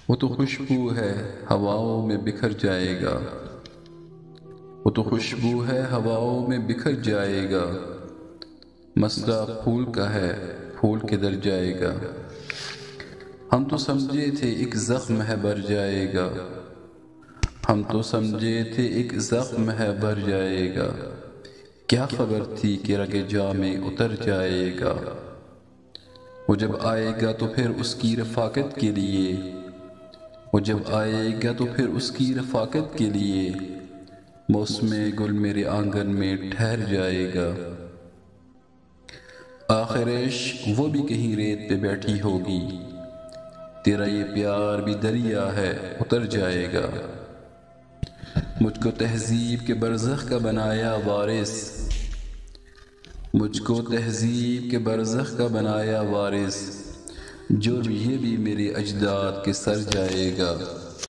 وہ تو خوشبو ہے ہواؤں میں بکھر جائے گا، وہ تو خوشبو ہے ہواؤں میں بکھر جائے گا، مسئلہ پھول کا ہے پھول کدھر جائے گا۔ ہم تو سمجھے تھے ایک زخم ہے بھر جائے گا، ہم تو سمجھے تھے ایک زخم ہے بھر جائے گا، کیا خبر تھی کہ رگ جاں میں اتر جائے گا۔ وہ جب آئے گا تو پھر اس کی رفاقت کے لیے، وہ جب آئے گا تو پھر اس کی رفاقت کے لیے، موسم گل میرے آنگن میں ٹھہر جائے گا۔ آخر عشق وہ بھی کہیں ریت پہ بیٹھی ہوگی، تیرا یہ پیار بھی دریا ہے اتر جائے گا۔ مجھ کو تہذیب کے برزخ کا بنایا وارث، مجھ کو تہذیب کے برزخ کا بنایا وارث، جو یہ بھی میرے اجداد کے سر جائے گا۔